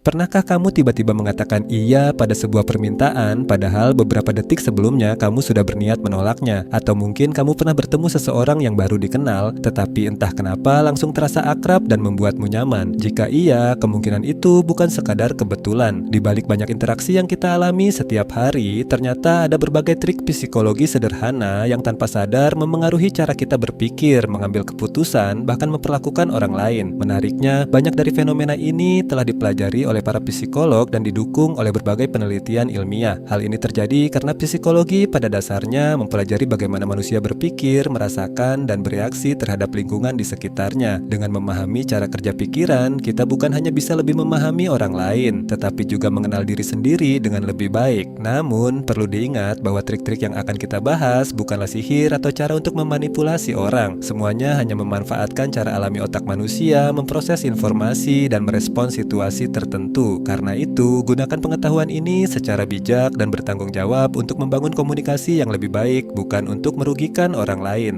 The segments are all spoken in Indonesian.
Pernahkah kamu tiba-tiba mengatakan iya pada sebuah permintaan, padahal beberapa detik sebelumnya kamu sudah berniat menolaknya? Atau mungkin kamu pernah bertemu seseorang yang baru dikenal, tetapi entah kenapa langsung terasa akrab dan membuatmu nyaman? Jika iya, kemungkinan itu bukan sekadar kebetulan. Di balik banyak interaksi yang kita alami setiap hari, ternyata ada berbagai trik psikologi sederhana yang tanpa sadar memengaruhi cara kita berpikir, mengambil keputusan, bahkan memperlakukan orang lain. Menariknya, banyak dari fenomena ini telah dipelajari oleh para psikolog dan didukung oleh berbagai penelitian ilmiah. Hal ini terjadi karena psikologi pada dasarnya mempelajari bagaimana manusia berpikir, merasakan, dan bereaksi terhadap lingkungan di sekitarnya. Dengan memahami cara kerja pikiran, kita bukan hanya bisa lebih memahami orang lain, tetapi juga mengenal diri sendiri dengan lebih baik. Namun, perlu diingat bahwa trik-trik yang akan kita bahas bukanlah sihir atau cara untuk memanipulasi orang. Semuanya hanya memanfaatkan cara alami otak manusia memproses informasi dan merespons situasi tertentu. Karena itu, gunakan pengetahuan ini secara bijak dan bertanggung jawab untuk membangun komunikasi yang lebih baik, bukan untuk merugikan orang lain.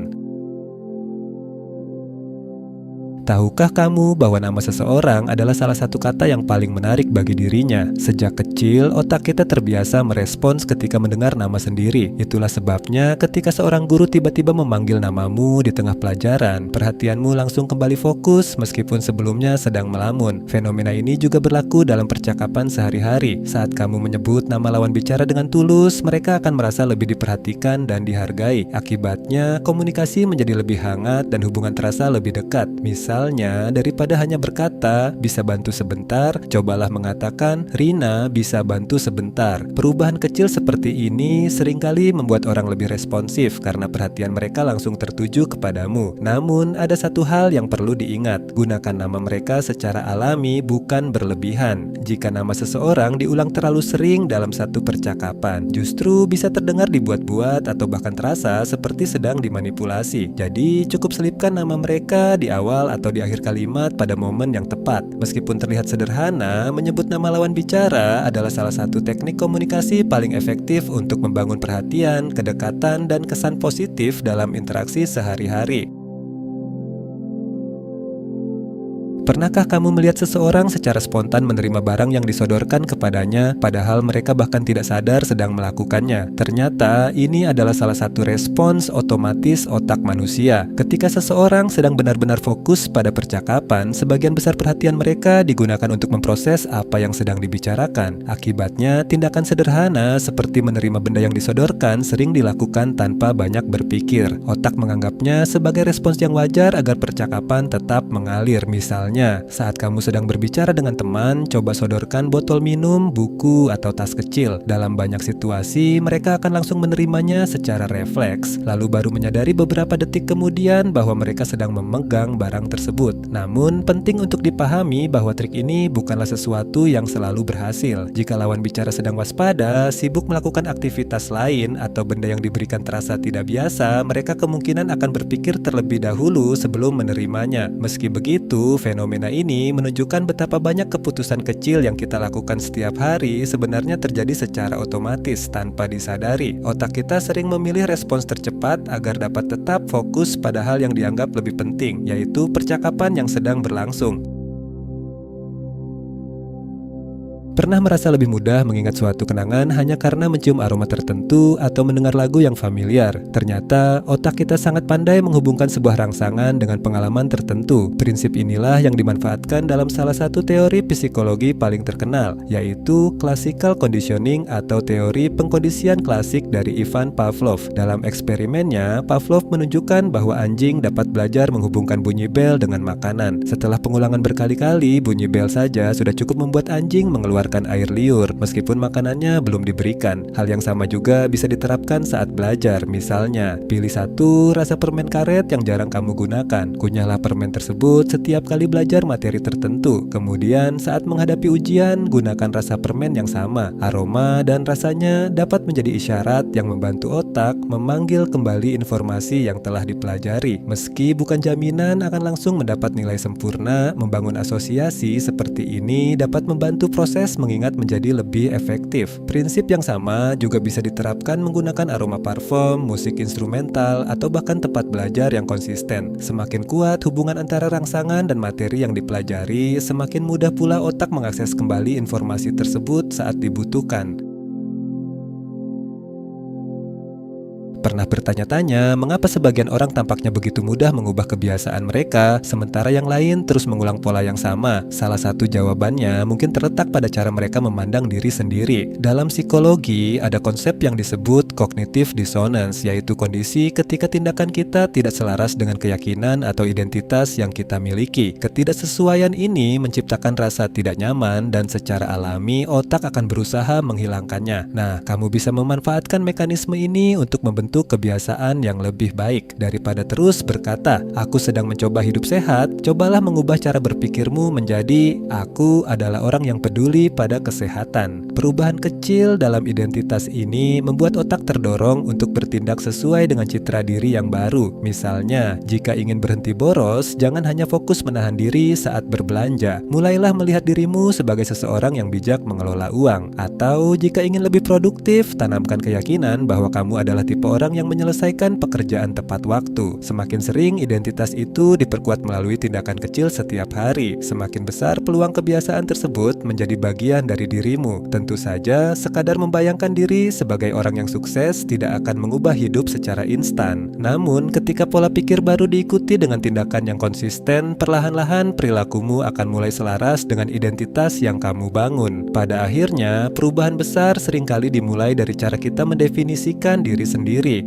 Tahukah kamu bahwa nama seseorang adalah salah satu kata yang paling menarik bagi dirinya? Sejak kecil, otak kita terbiasa merespons ketika mendengar nama sendiri. Itulah sebabnya ketika seorang guru tiba-tiba memanggil namamu di tengah pelajaran, perhatianmu langsung kembali fokus meskipun sebelumnya sedang melamun. Fenomena ini juga berlaku dalam percakapan sehari-hari. Saat kamu menyebut nama lawan bicara dengan tulus, mereka akan merasa lebih diperhatikan dan dihargai. Akibatnya, komunikasi menjadi lebih hangat dan hubungan terasa lebih dekat. Misalnya, daripada hanya berkata, "Bisa bantu sebentar?" cobalah mengatakan, "Rina, bisa bantu sebentar." Perubahan kecil seperti ini seringkali membuat orang lebih responsif karena perhatian mereka langsung tertuju kepadamu. Namun, ada satu hal yang perlu diingat. Gunakan nama mereka secara alami, bukan berlebihan. Jika nama seseorang diulang terlalu sering dalam satu percakapan, justru bisa terdengar dibuat-buat atau bahkan terasa seperti sedang dimanipulasi. Jadi, cukup selipkan nama mereka di awal atau di akhir kalimat pada momen yang tepat. Meskipun terlihat sederhana, menyebut nama lawan bicara adalah salah satu teknik komunikasi paling efektif untuk membangun perhatian, kedekatan, dan kesan positif dalam interaksi sehari-hari. Pernahkah kamu melihat seseorang secara spontan menerima barang yang disodorkan kepadanya, padahal mereka bahkan tidak sadar sedang melakukannya? Ternyata, ini adalah salah satu respons otomatis otak manusia. Ketika seseorang sedang benar-benar fokus pada percakapan, sebagian besar perhatian mereka digunakan untuk memproses apa yang sedang dibicarakan. Akibatnya, tindakan sederhana seperti menerima benda yang disodorkan sering dilakukan tanpa banyak berpikir. Otak menganggapnya sebagai respons yang wajar agar percakapan tetap mengalir. Misalnya, saat kamu sedang berbicara dengan teman, coba sodorkan botol minum, buku, atau tas kecil. Dalam banyak situasi, mereka akan langsung menerimanya secara refleks, lalu baru menyadari beberapa detik kemudian bahwa mereka sedang memegang barang tersebut. Namun, penting untuk dipahami bahwa trik ini bukanlah sesuatu yang selalu berhasil. Jika lawan bicara sedang waspada, sibuk melakukan aktivitas lain, atau benda yang diberikan terasa tidak biasa, mereka kemungkinan akan berpikir terlebih dahulu sebelum menerimanya. Meski begitu, fenomena ini menunjukkan betapa banyak keputusan kecil yang kita lakukan setiap hari sebenarnya terjadi secara otomatis tanpa disadari. Otak kita sering memilih respons tercepat agar dapat tetap fokus pada hal yang dianggap lebih penting, yaitu percakapan yang sedang berlangsung. Pernah merasa lebih mudah mengingat suatu kenangan hanya karena mencium aroma tertentu atau mendengar lagu yang familiar? Ternyata, otak kita sangat pandai menghubungkan sebuah rangsangan dengan pengalaman tertentu. Prinsip inilah yang dimanfaatkan dalam salah satu teori psikologi paling terkenal, yaitu classical conditioning atau teori pengkondisian klasik dari Ivan Pavlov. Dalam eksperimennya, Pavlov menunjukkan bahwa anjing dapat belajar menghubungkan bunyi bel dengan makanan. Setelah pengulangan berkali-kali, bunyi bel saja sudah cukup membuat anjing mengeluarkan air liur meskipun makanannya belum diberikan. Hal yang sama juga bisa diterapkan saat belajar. Misalnya, pilih satu rasa permen karet yang jarang kamu gunakan. Kunyahlah permen tersebut setiap kali belajar materi tertentu. Kemudian, saat menghadapi ujian, gunakan rasa permen yang sama. Aroma dan rasanya dapat menjadi isyarat yang membantu otak memanggil kembali informasi yang telah dipelajari. Meski bukan jaminan akan langsung mendapat nilai sempurna, membangun asosiasi seperti ini dapat membantu proses proses mengingat menjadi lebih efektif. Prinsip yang sama juga bisa diterapkan menggunakan aroma parfum, musik instrumental, atau bahkan tempat belajar yang konsisten. Semakin kuat hubungan antara rangsangan dan materi yang dipelajari, semakin mudah pula otak mengakses kembali informasi tersebut saat dibutuhkan. Pernah bertanya-tanya mengapa sebagian orang tampaknya begitu mudah mengubah kebiasaan mereka, sementara yang lain terus mengulang pola yang sama? Salah satu jawabannya mungkin terletak pada cara mereka memandang diri sendiri. Dalam psikologi, ada konsep yang disebut cognitive dissonance, yaitu kondisi ketika tindakan kita tidak selaras dengan keyakinan atau identitas yang kita miliki. Ketidaksesuaian ini menciptakan rasa tidak nyaman dan secara alami otak akan berusaha menghilangkannya. Nah, kamu bisa memanfaatkan mekanisme ini untuk membentuk kebiasaan yang lebih baik. Daripada terus berkata, "Aku sedang mencoba hidup sehat," cobalah mengubah cara berpikirmu menjadi, "Aku adalah orang yang peduli pada kesehatan." Perubahan kecil dalam identitas ini membuat otak terdorong untuk bertindak sesuai dengan citra diri yang baru. Misalnya, jika ingin berhenti boros, jangan hanya fokus menahan diri saat berbelanja. Mulailah melihat dirimu sebagai seseorang yang bijak mengelola uang. Atau jika ingin lebih produktif, tanamkan keyakinan bahwa kamu adalah tipe orang yang menyelesaikan pekerjaan tepat waktu. Semakin sering identitas itu diperkuat melalui tindakan kecil setiap hari, semakin besar peluang kebiasaan tersebut menjadi bagian dari dirimu. Tentu saja, sekadar membayangkan diri sebagai orang yang sukses tidak akan mengubah hidup secara instan. Namun, ketika pola pikir baru diikuti dengan tindakan yang konsisten, perlahan-lahan perilakumu akan mulai selaras dengan identitas yang kamu bangun. Pada akhirnya, perubahan besar seringkali dimulai dari cara kita mendefinisikan diri sendiri.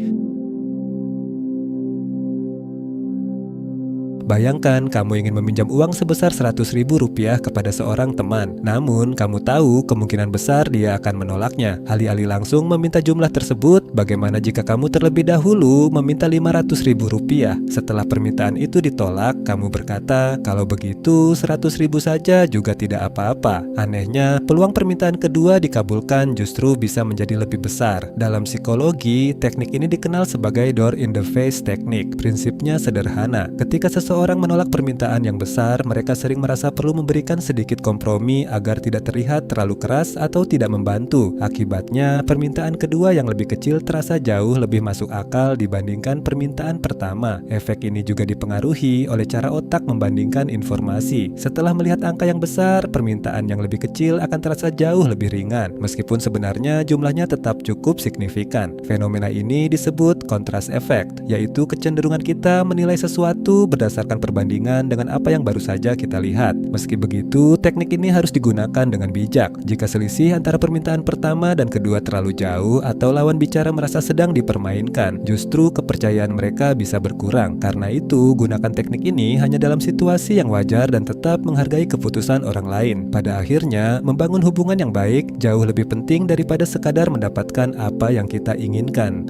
Bayangkan kamu ingin meminjam uang sebesar Rp100.000 kepada seorang teman. Namun, kamu tahu kemungkinan besar dia akan menolaknya. Alih-alih langsung meminta jumlah tersebut, bagaimana jika kamu terlebih dahulu meminta Rp500.000? Setelah permintaan itu ditolak, kamu berkata, "Kalau begitu, 100.000 saja juga tidak apa-apa." Anehnya, peluang permintaan kedua dikabulkan justru bisa menjadi lebih besar. Dalam psikologi, teknik ini dikenal sebagai door in the face technique. Prinsipnya sederhana. Ketika seseorang menolak permintaan yang besar, mereka sering merasa perlu memberikan sedikit kompromi agar tidak terlihat terlalu keras atau tidak membantu. Akibatnya, permintaan kedua yang lebih kecil terasa jauh lebih masuk akal dibandingkan permintaan pertama. Efek ini juga dipengaruhi oleh cara otak membandingkan informasi. Setelah melihat angka yang besar, permintaan yang lebih kecil akan terasa jauh lebih ringan, meskipun sebenarnya jumlahnya tetap cukup signifikan. Fenomena ini disebut contrast effect, yaitu kecenderungan kita menilai sesuatu berdasarkan perbandingan dengan apa yang baru saja kita lihat. Meski begitu, teknik ini harus digunakan dengan bijak. Jika selisih antara permintaan pertama dan kedua terlalu jauh atau lawan bicara merasa sedang dipermainkan, justru kepercayaan mereka bisa berkurang. Karena itu, gunakan teknik ini hanya dalam situasi yang wajar dan tetap menghargai keputusan orang lain. Pada akhirnya, membangun hubungan yang baik jauh lebih penting daripada sekadar mendapatkan apa yang kita inginkan.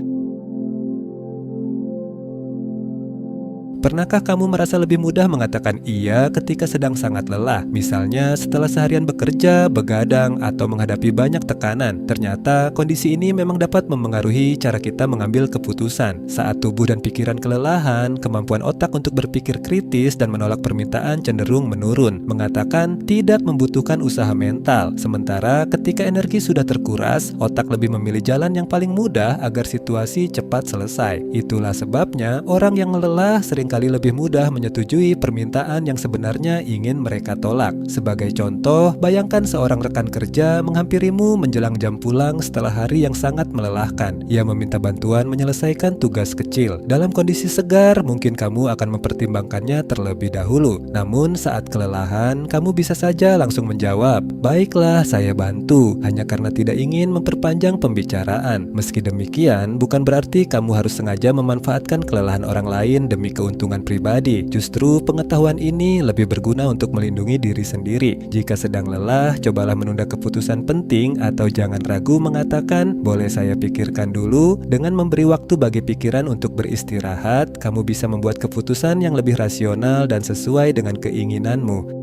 Pernahkah kamu merasa lebih mudah mengatakan iya ketika sedang sangat lelah? Misalnya setelah seharian bekerja, begadang, atau menghadapi banyak tekanan. Ternyata kondisi ini memang dapat memengaruhi cara kita mengambil keputusan. Saat tubuh dan pikiran kelelahan, kemampuan otak untuk berpikir kritis dan menolak permintaan cenderung menurun. Mengatakan tidak membutuhkan usaha mental. Sementara ketika energi sudah terkuras, otak lebih memilih jalan yang paling mudah agar situasi cepat selesai. Itulah sebabnya orang yang lelah sering kali lebih mudah menyetujui permintaan yang sebenarnya ingin mereka tolak. Sebagai contoh, bayangkan seorang rekan kerja menghampirimu menjelang jam pulang setelah hari yang sangat melelahkan. Ia meminta bantuan menyelesaikan tugas kecil. Dalam kondisi segar, mungkin kamu akan mempertimbangkannya terlebih dahulu. Namun saat kelelahan, kamu bisa saja langsung menjawab, "Baiklah, saya bantu," hanya karena tidak ingin memperpanjang pembicaraan. Meski demikian, bukan berarti kamu harus sengaja memanfaatkan kelelahan orang lain demi keuntungan pribadi. Justru pengetahuan ini lebih berguna untuk melindungi diri sendiri. Jika sedang lelah, cobalah menunda keputusan penting atau jangan ragu mengatakan, "Boleh saya pikirkan dulu." Dengan memberi waktu bagi pikiran untuk beristirahat, kamu bisa membuat keputusan yang lebih rasional dan sesuai dengan keinginanmu.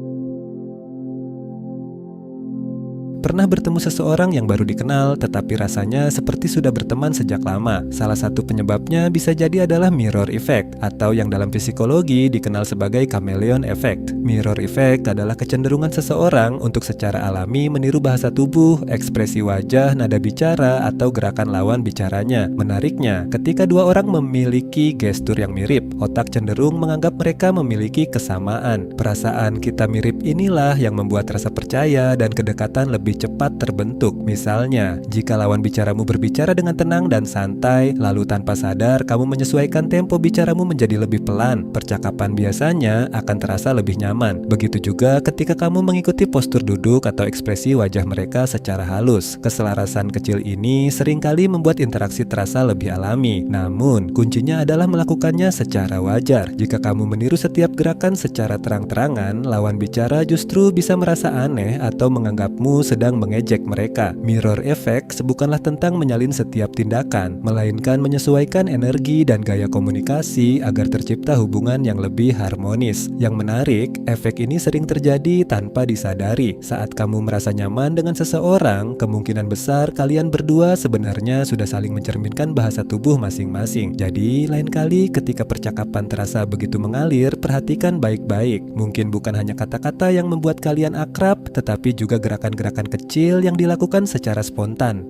Pernah bertemu seseorang yang baru dikenal tetapi rasanya seperti sudah berteman sejak lama. Salah satu penyebabnya bisa jadi adalah mirror effect atau yang dalam psikologi dikenal sebagai chameleon effect. Mirror effect adalah kecenderungan seseorang untuk secara alami meniru bahasa tubuh, ekspresi wajah, nada bicara, atau gerakan lawan bicaranya. Menariknya, ketika dua orang memiliki gestur yang mirip, otak cenderung menganggap mereka memiliki kesamaan. Perasaan kita mirip inilah yang membuat rasa percaya dan kedekatan lebih cepat terbentuk. Misalnya, jika lawan bicaramu berbicara dengan tenang dan santai, lalu tanpa sadar kamu menyesuaikan tempo bicaramu menjadi lebih pelan, percakapan biasanya akan terasa lebih nyaman. Begitu juga ketika kamu mengikuti postur duduk atau ekspresi wajah mereka secara halus. Keselarasan kecil ini seringkali membuat interaksi terasa lebih alami. Namun, kuncinya adalah melakukannya secara wajar. Jika kamu meniru setiap gerakan secara terang-terangan, lawan bicara justru bisa merasa aneh atau menganggapmu sedang mengejek mereka. Mirror effect bukanlah tentang menyalin setiap tindakan, melainkan menyesuaikan energi dan gaya komunikasi agar tercipta hubungan yang lebih harmonis. Yang menarik, efek ini sering terjadi tanpa disadari. Saat kamu merasa nyaman dengan seseorang, kemungkinan besar kalian berdua sebenarnya sudah saling mencerminkan bahasa tubuh masing-masing. Jadi, lain kali ketika percakapan terasa begitu mengalir, perhatikan baik-baik. Mungkin bukan hanya kata-kata yang membuat kalian akrab, tetapi juga gerakan-gerakan kecil yang dilakukan secara spontan.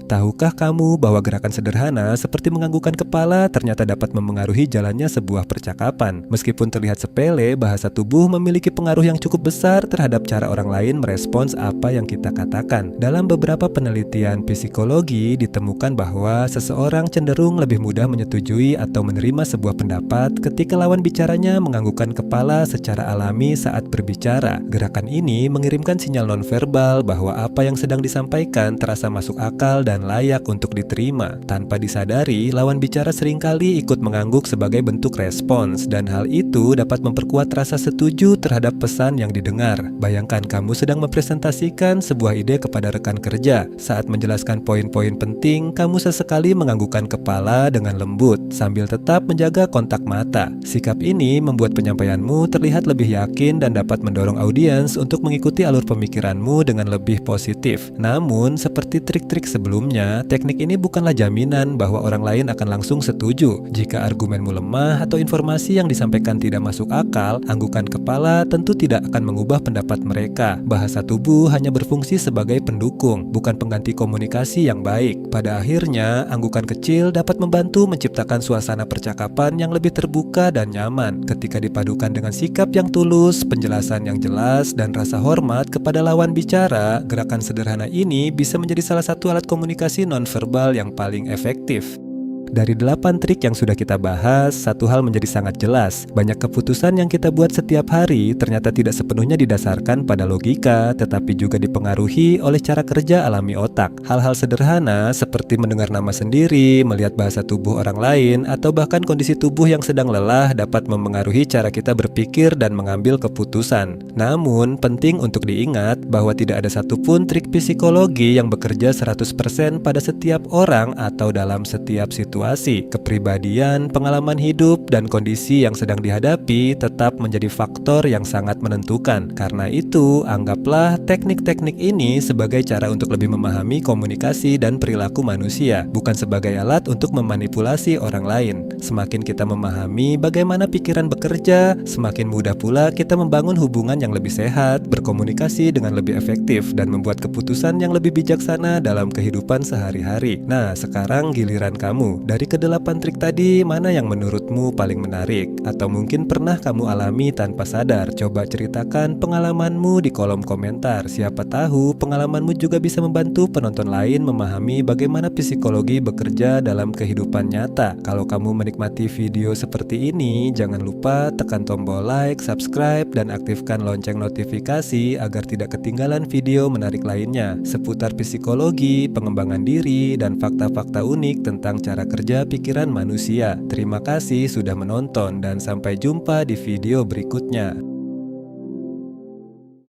Tahukah kamu bahwa gerakan sederhana seperti menganggukkan kepala ternyata dapat memengaruhi jalannya sebuah percakapan? Meskipun terlihat sepele, bahasa tubuh memiliki pengaruh yang cukup besar terhadap cara orang lain merespons apa yang kita katakan. Dalam beberapa penelitian psikologi, ditemukan bahwa seseorang cenderung lebih mudah menyetujui atau menerima sebuah pendapat ketika lawan bicaranya menganggukkan kepala secara alami saat berbicara. Gerakan ini mengirimkan sinyal nonverbal bahwa apa yang sedang disampaikan terasa masuk akal dan layak untuk diterima. Tanpa disadari, lawan bicara seringkali ikut mengangguk sebagai bentuk respons, dan hal itu dapat memperkuat rasa setuju terhadap pesan yang didengar. Bayangkan kamu sedang mempresentasikan sebuah ide kepada rekan kerja. Saat menjelaskan poin-poin penting, kamu sesekali menganggukkan kepala dengan lembut sambil tetap menjaga kontak mata. Sikap ini membuat penyampaianmu terlihat lebih yakin dan dapat mendorong audiens untuk mengikuti alur pemikiranmu dengan lebih positif. Namun, seperti trik-trik sebelumnya, teknik ini bukanlah jaminan bahwa orang lain akan langsung setuju. Jika argumenmu lemah atau informasi yang disampaikan tidak masuk akal, anggukan kepala tentu tidak akan mengubah pendapat mereka. Bahasa tubuh hanya berfungsi sebagai pendukung, bukan pengganti komunikasi yang baik. Pada akhirnya, anggukan kecil dapat membantu menciptakan suasana percakapan yang lebih terbuka dan nyaman. Ketika dipadukan dengan sikap yang tulus, penjelasan yang jelas, dan rasa hormat kepada lawan bicara, gerakan sederhana ini bisa menjadi salah satu alat komunikasi nonverbal yang paling efektif. Dari 8 trik yang sudah kita bahas, satu hal menjadi sangat jelas. Banyak keputusan yang kita buat setiap hari ternyata tidak sepenuhnya didasarkan pada logika, tetapi juga dipengaruhi oleh cara kerja alami otak. Hal-hal sederhana seperti mendengar nama sendiri, melihat bahasa tubuh orang lain, atau bahkan kondisi tubuh yang sedang lelah dapat memengaruhi cara kita berpikir dan mengambil keputusan. Namun, penting untuk diingat bahwa tidak ada satupun trik psikologi yang bekerja 100% pada setiap orang atau dalam setiap situasi. Kepribadian, pengalaman hidup, dan kondisi yang sedang dihadapi tetap menjadi faktor yang sangat menentukan. Karena itu, anggaplah teknik-teknik ini sebagai cara untuk lebih memahami komunikasi dan perilaku manusia, bukan sebagai alat untuk memanipulasi orang lain. Semakin kita memahami bagaimana pikiran bekerja, semakin mudah pula kita membangun hubungan yang lebih sehat, berkomunikasi dengan lebih efektif, dan membuat keputusan yang lebih bijaksana dalam kehidupan sehari-hari. Nah, sekarang giliran kamu. Dari ke-8 trik tadi, mana yang menurutmu paling menarik? Atau mungkin pernah kamu alami tanpa sadar? Coba ceritakan pengalamanmu di kolom komentar. Siapa tahu pengalamanmu juga bisa membantu penonton lain memahami bagaimana psikologi bekerja dalam kehidupan nyata. Kalau kamu menikmati video seperti ini, jangan lupa tekan tombol like, subscribe, dan aktifkan lonceng notifikasi agar tidak ketinggalan video menarik lainnya seputar psikologi, pengembangan diri, dan fakta-fakta unik tentang cara kerja pikiran manusia. Terima kasih sudah menonton dan sampai jumpa di video berikutnya.